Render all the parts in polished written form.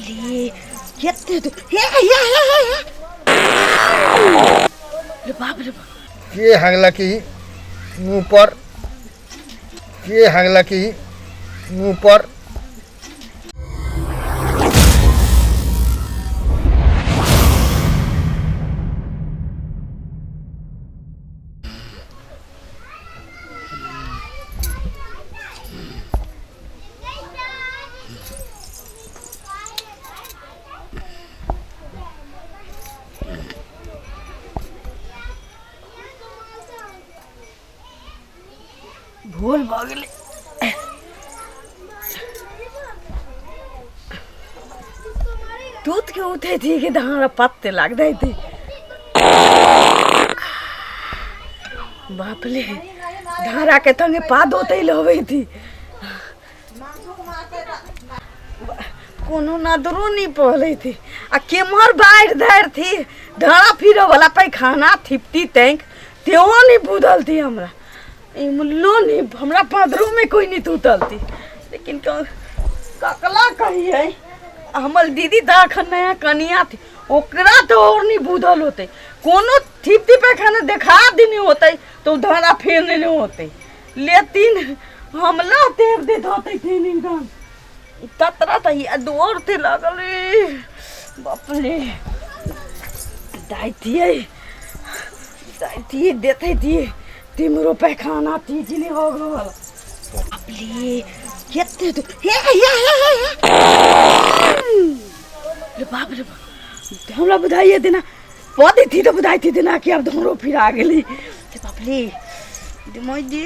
रे केते तू हे रे बाप रे के हांगला की मुंह पर के हांगला की मुंह पर भूल भागले दूध के उठे थी कि धारा पत्ते लग रही थी बापले धारा के तंगे पाद होते ही लवे थी कोनो नदरो नहीं पहले थी आ केमर बाहर धर थी धारा फिरो वाला पैखाना थिपती टैंक त्यो नहीं बुदल थी हमरा मुल्लो नहीं हमरा पादरों में कोई नहीं तूतल थी लेकिन ककला कही है हमर दीदी दाखन नया कनिया थी ओकरा तो और नहीं बुदल होते कोनो थिपती पैखाना देखा देने होते तो धारा फेरने नहीं होते लेकिन हमला तेर दे धोते थे निदान ततरा तही दौड़ थे लगल बाप रे दाई थी देते थी तिम्रो पैखाना तीज नहीं हो गल अपली केते तू हे रे बाप रे हमरा बधाई देना पदी थी तो बधाई थी देना कि अब धरो फिर आ गेली ते बापली मोई जी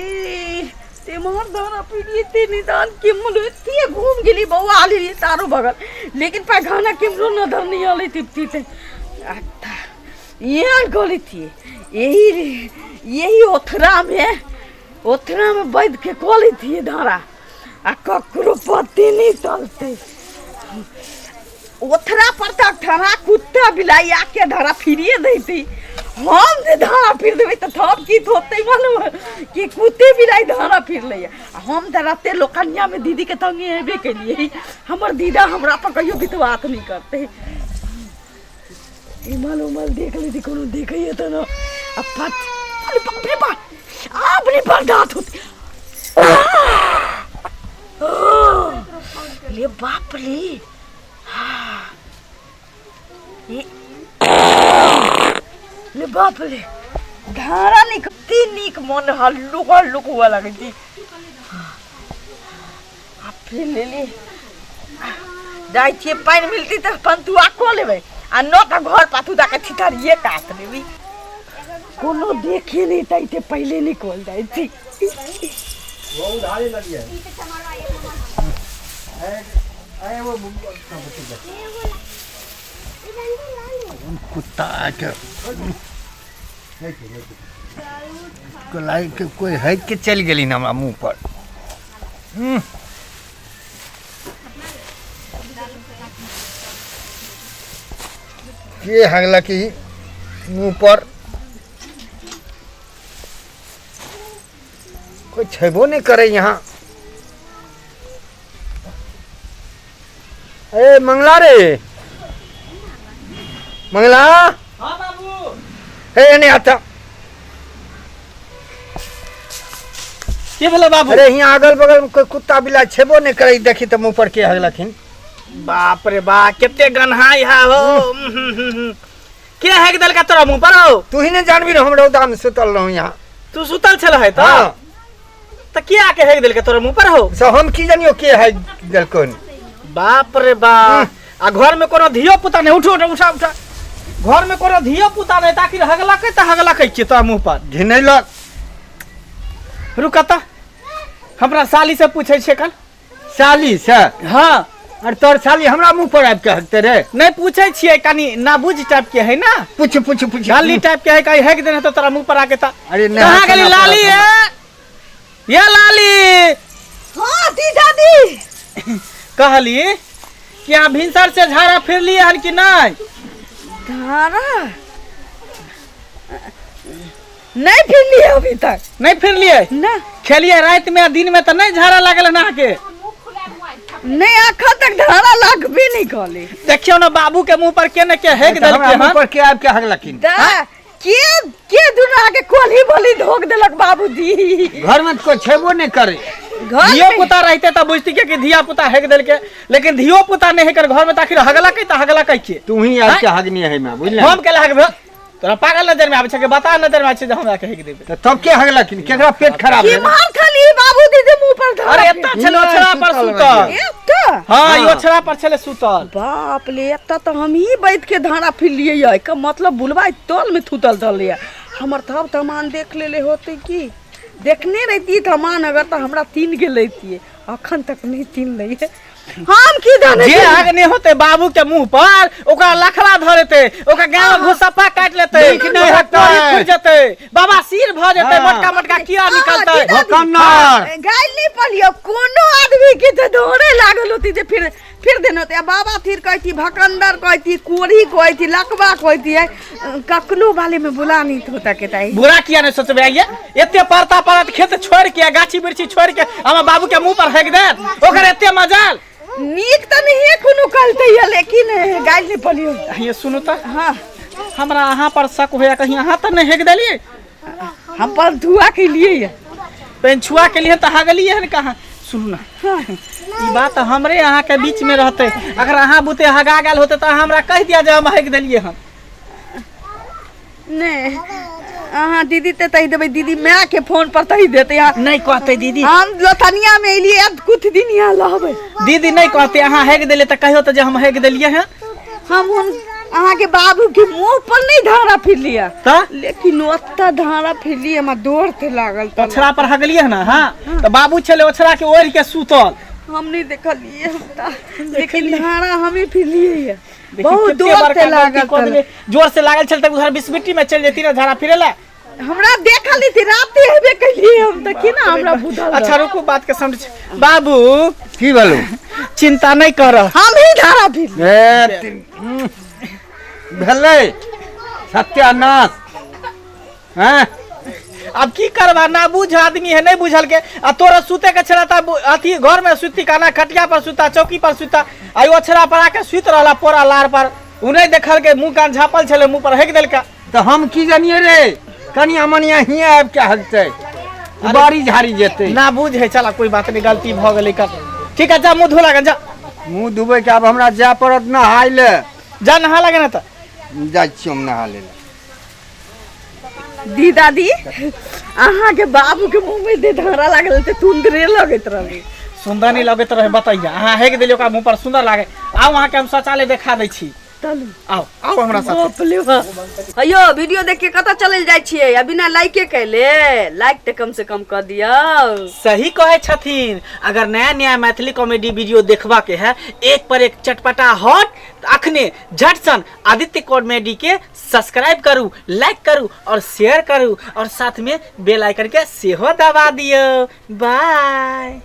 ते मोर धरा पीड़ी ते निदान के मुले ते घूम गेली बौआ आली तारो बगल लेकिन पैखाना केमरो न धरनी आली तिप्ती ते आता यहाँ गोली थी यही ओथरा में बैठ के कोली थी धारा आ ककरो पति नहीं चलते ओथरा पर तक धारा कुत्ता बिलाई आके धारा फिरिए देती हम जे धारा फिर देवे तो थप की होते मालूम कि कुत्ते बिलाई धारा फिर ले हम धराते लोकनिया में दीदी के तंगे हेबे के लिए हमर दीदा हमरा पर कहियो विश्वास नहीं करते मालूम देख ली थी कोनो देखिए तो ना अब अरे बाप आपने बर्दाश्त होती ले बाप रे ले बाप रे धारा निकती निक मन हल्लुक हुआ लगी थी आप फिर ले ली जाई छे पानी मिलती तो पंतुआ को लेवे आ न त घर पाथू जाके छितरिए काट लेवी कोनो देखे नहीं ताइते पहले निकल जाई थी वो उधारी लगी है आए वो कुत्ता के कोई है के चल गेली ना हमरा मुंह पर के हांगला की मुंह पर कोई छेबो नहीं करे यहाँ ए मंगला रे मंगला हाँ बाबू हे नहीं आता के बोला बाबू अरे यहाँ अगल बगल में कोई कुत्ता बिलाई छेबो नहीं करे देखी तो मुंह पर के हगलखिन बाप रे बा केते गन्हाई है हो के है दल का तोरा मुंह पर हो तू ही नहीं जानबी हम रौदा में सुतल रहूं यहाँ तू सुतल छल है तो के आके है दल का तोरा मुंह पर हो सो हम की जानियो के है दल कोन बाप रे बा आ घर में कोनो धियो पुता नहीं उठो उठा घर में कोनो धियो पुता नहीं ताकि हगला के त हगला के तोरा मुंह पर घिनैलक रुकता हमरा साली से पूछे छे कल साली से हाँ अरे तोर साली हमरा मुंह पर आब के हकते रे नहीं पूछे छिए कनी ना बुझ टाइप के है ना पूछ लाली टाइप के है कहीं है कि देना तो तेरा मुंह पर आके था अरे कहाँ गली लाली है ये लाली हाँ दी दादी कहली क्या भिनसर से झाड़ा फिर लिए हन कि नहीं धारा नहीं फिर लिए अभी तक नहीं फिर लिए ना खेलिए रात में दिन में तो नहीं झाड़ा लगल ना के नहीं आखा तक धारा लाग भी नहीं खोले। देखियो ना बाबू के मुंह पर के न के हेग देल के मुंह पर के आब के हगलखिन के दुना के कोली बोली धोक देलक बाबूजी। घर में कोई छेबो नहीं करे। घर धियो में- पुता रहते त बुझती के कि धिया पुता हेग देल के, लेकिन धियो पुता नहीं हेकर घर में ताखिर हगला के त हगला के के तू ही आब के हगनी है मैं बुझले। हम के लाग तोरा पागल नजर में आबै छै के बता नजर में आबै छै जे हमरा के हेग देबे। तो तब के हगलखिन केकरा पेट खराब की है मार खाली बाबूजी के मुंह पर धारा। अरे एत्ता छलो ओछरा पर सुतल। एत्ता हां ई ओछरा पर छले सुतल। बाप ले एत्ता तो हम ही बैठ के धारा फिर लिए है का मतलब बुलवा तल में थूतल धल लिया। हमर तब तमान देख लेले होते की देखने रहती तमान अगर तो हमरा 3 के लेती अखन तक नहीं 3 लई है। हम की जाने जे आग नहीं होते बाबू के मुंह पर ओकरा लखड़ा धरते, ओकरा गांव घुसप्पा काट लेते, नहीं हटता है। फूट जते, बाबा सिर भ जते, मोटका मोटका कीड़ा निकलते। गाइल नहीं पलियो कोनो आदमी के तो दौड़े लागल होती जे फिर देन होते बाबा फिर कहती भकंदर कहती कोरी कहती लकवा कहती है ककनो वाले में बुला नहीं होता के ताई। बुरा किया नहीं सोचबे आइए एते परता परत खेत छोड़ के गाछी बिरछी छोड़ के हम बाबू के मुंह पर फेंक दे ओकर एते मजाल नीक तो नहीं है कोनो कहते है लेकिन गाइल नहीं पलियो। ये सुनु त हाँ हमरा अहाँ पर शक होया कहीं अहाँ त नहीं हेग देलिए हम पर धुआ के लिए पेंछुआ के लिए त हगलिए हन कहां। सुनु ना ई बात हमरे अहाँ के बीच में रहते, अगर अहाँ बुते हगा गेल होते त हमरा कह दिया जे हम हेग देलिए हन। नहीं हाँ दीदी ते तही देबे दीदी मैं के फोन पर तही देते यार नहीं कहते दीदी हम लोथनिया में लिए अब कुछ दिन यहाँ रहबे। दीदी नहीं कहते अहाँ हेग देले त कहियो त जे हम हेग देलिए हैं। हम उन अहाँ के बाबू के मुंह पर नहीं धारा फिर लिया त लेकिन ओत्ता धारा फिर लिया हम दौड़ थे लागल त ओछरा पर हगलिए ना। हां त बाबू छले ओछरा के ओढ़ के सुतल। हम नहीं देखलिए लेकिन धारा हमें फिर लिए देखी बहुत कितने दूर बड़का से गलती लागल कऽ देले। जोर से लागल छल त उधर बिस्मिट्टी में चल जेती ना झाड़ा फिरे ला। हमरा देखली थी रात हेबे कलिए हम त की ना हमरा बुझल अच्छा रुको बात के समझ। बाबू की बोलू चिंता नहीं कर हम ही धारा फिर भेलै सत्यानाश हैं। अब की करबा ना बुझ आदमी है नहीं बुझल के आ तोरा सुते के छला त अथी घर में सुती काना खटिया पर सुता चौकी पर सुता आइ ओछरा पर आके सुत रहला पोरा लार पर उ नहीं देखल के मुंह कान झापल छले मुंह पर हेग देलका। तो हम की जानिए रे कनी अमनिया हिया आब के हगते बारी झाड़ी जेते ना बुझ है चला कोई बात नहीं गलती भ गेलै कर। ठीक है जा मुंह धो लगा जा मुंह धुबै के आब हमरा जाय पड़त नहाय ले। जा नहा लगे ना त जाइ छी हम नहा ले। दी दादी अहाँ के बाबू के मुंह में दे धारा लागल ते तुंदरे लगत रहले सुंदर नहीं लगत रहे बताइए अहाँ हेग देलियो का मुंह पर सुंदर लागे। आओ वहाँ के हम शौचालय देखा दै छी। चलू आओ आओ हमरा साथ। अयो वीडियो देख के कतऽ चलल जाइ छियै अभी ना लाइक कैले लाइक ते कम से कम कर दियो। सही कहे छथिन अगर नया नया मैथिली कॉमेडी वीडियो देखबा के है एक पर एक चटपटा हॉट अखने झट सन आदित्य कॉमेडी के सब्सक्राइब करू लाइक करू और शेयर करू और साथ में बेल आइकन के सेहो दबा दियो। बाय।